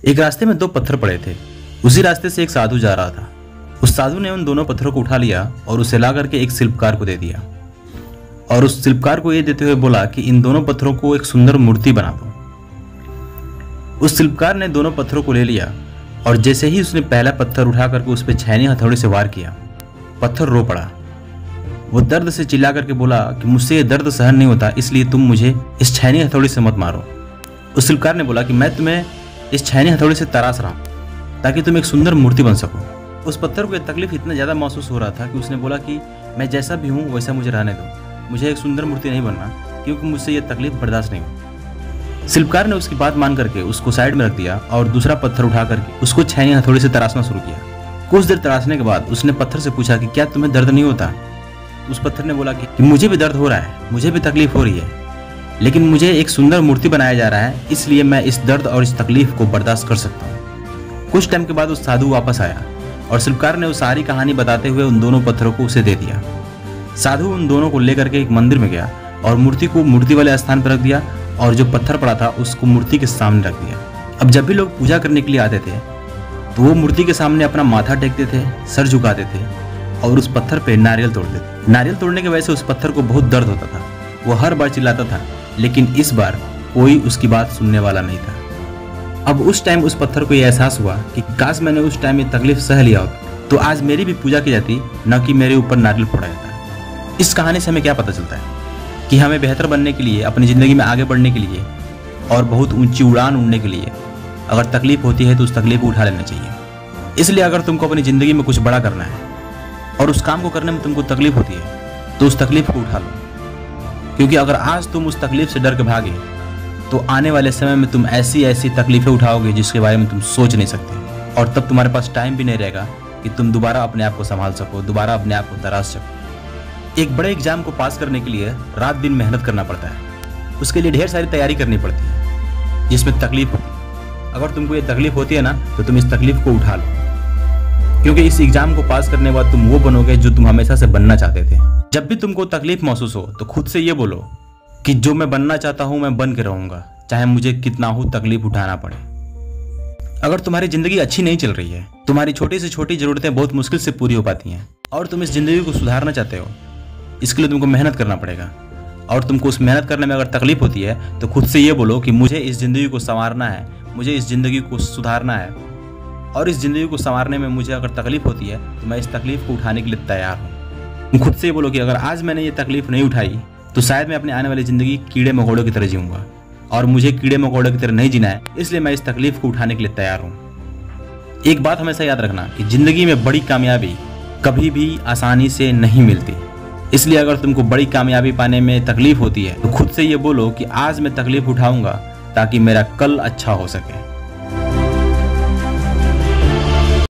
एक रास्ते में दो पत्थर पड़े थे। उसी रास्ते से एक साधु जा रहा था। उस साधु ने उन दोनों पत्थरों को उठा लिया और उसे ला करके एक शिल्पकार को दे दिया और उस शिल्पकार को ये देते हुए बोला कि इन दोनों पत्थरों को एक सुंदर मूर्ति बना दो। उस शिल्पकार ने दोनों पत्थरों को ले लिया और जैसे ही उसने पहला पत्थर उठा करके उस पर छैनी हथौड़े से वार किया, पत्थर रो पड़ा। वो दर्द से चिल्ला करके बोला कि मुझसे ये दर्द सहन नहीं होता, इसलिए तुम मुझे इस छैनी हथौड़े से मत मारो। उस शिल्पकार ने बोला कि मैं तुम्हें इस छैनी हथौड़े से तराश रहा हूं ताकि तुम एक सुंदर मूर्ति बन सको। उस पत्थर को यह तकलीफ इतना ज़्यादा महसूस हो रहा था कि उसने बोला कि मैं जैसा भी हूँ वैसा मुझे रहने दो, मुझे एक सुंदर मूर्ति नहीं बनना, क्योंकि मुझसे ये तकलीफ बर्दाश्त नहीं हुई। शिल्पकार ने उसकी बात मान करके उसको साइड में रख दिया और दूसरा पत्थर उठा करके उसको छैनी हथौड़े से तराशना शुरू किया। कुछ देर तराशने के बाद उसने पत्थर से पूछा कि क्या तुम्हें दर्द नहीं होता? उस पत्थर ने बोला कि मुझे भी दर्द हो रहा है, मुझे भी तकलीफ हो रही है, लेकिन मुझे एक सुंदर मूर्ति बनाया जा रहा है, इसलिए मैं इस दर्द और इस तकलीफ को बर्दाश्त कर सकता हूँ। कुछ टाइम के बाद उस साधु वापस आया और शिल्पकार ने उस सारी कहानी बताते हुए उन दोनों पत्थरों को उसे दे दिया। साधु उन दोनों को लेकर के एक मंदिर में गया और मूर्ति को मूर्ति वाले स्थान पर रख दिया और जो पत्थर पड़ा था उसको मूर्ति के सामने रख दिया। अब जब भी लोग पूजा करने के लिए आते थे तो वो मूर्ति के सामने अपना माथा टेकते थे, सर झुकाते थे और उस पत्थर पे नारियल तोड़ते थे। नारियल तोड़ने की वजह से उस पत्थर को बहुत दर्द होता था। वो हर बार चिल्लाता था, लेकिन इस बार कोई उसकी बात सुनने वाला नहीं था। अब उस टाइम उस पत्थर को यह एहसास हुआ कि काश मैंने उस टाइम ये तकलीफ सह लिया होता तो आज मेरी भी पूजा की जाती, न कि मेरे ऊपर नारियल फोड़ा जाता। इस कहानी से हमें क्या पता चलता है कि हमें बेहतर बनने के लिए, अपनी ज़िंदगी में आगे बढ़ने के लिए और बहुत ऊंची उड़ान उड़ने के लिए अगर तकलीफ होती है तो उस तकलीफ को उठा लेना चाहिए। इसलिए अगर तुमको अपनी ज़िंदगी में कुछ बड़ा करना है और उस काम को करने में तुमको तकलीफ होती है तो उस तकलीफ को उठा लो, क्योंकि अगर आज तुम उस तकलीफ से डर के भागे तो आने वाले समय में तुम ऐसी ऐसी तकलीफें उठाओगे जिसके बारे में तुम सोच नहीं सकते, और तब तुम्हारे पास टाइम भी नहीं रहेगा कि तुम दोबारा अपने आप को संभाल सको, दोबारा अपने आप को तराश सको। एक बड़े एग्जाम को पास करने के लिए रात दिन मेहनत करना पड़ता है, उसके लिए ढेर सारी तैयारी करनी पड़ती है जिसमें तकलीफ होती है। अगर तुमको ये तकलीफ होती है ना तो तुम इस तकलीफ को उठा लो, क्योंकि इस एग्जाम को पास करने के बाद तुम वो बनोगे जो तुम हमेशा से बनना चाहते थे। जब भी तुमको तकलीफ महसूस हो तो खुद से ये बोलो कि जो मैं बनना चाहता हूं मैं बन के रहूंगा, चाहे मुझे कितना हो तकलीफ उठाना पड़े। अगर तुम्हारी जिंदगी अच्छी नहीं चल रही है, तुम्हारी छोटी से छोटी जरूरतें बहुत मुश्किल से पूरी हो पाती हैं और तुम इस जिंदगी को सुधारना चाहते हो, इसके लिए तुमको मेहनत करना पड़ेगा। और तुमको उस मेहनत करने में अगर तकलीफ होती है तो खुद से ये बोलो कि मुझे इस जिंदगी को संवारना है, मुझे इस जिंदगी को सुधारना है, और इस जिंदगी को संवारने में मुझे अगर तकलीफ होती है तो मैं इस तकलीफ को उठाने के लिए तैयार हूँ। खुद से ये बोलो कि अगर आज मैंने ये तकलीफ नहीं उठाई तो शायद मैं अपनी आने वाली जिंदगी कीड़े मकोड़ों की तरह जीऊंगा, और मुझे कीड़े मकोड़ों की तरह नहीं जीना है, इसलिए मैं इस तकलीफ को उठाने के लिए तैयार हूँ। एक बात हमेशा याद रखना कि जिंदगी में बड़ी कामयाबी कभी भी आसानी से नहीं मिलती, इसलिए अगर तुमको बड़ी कामयाबी पाने में तकलीफ होती है तो खुद से ये बोलो कि आज मैं तकलीफ उठाऊंगा ताकि मेरा कल अच्छा हो सके।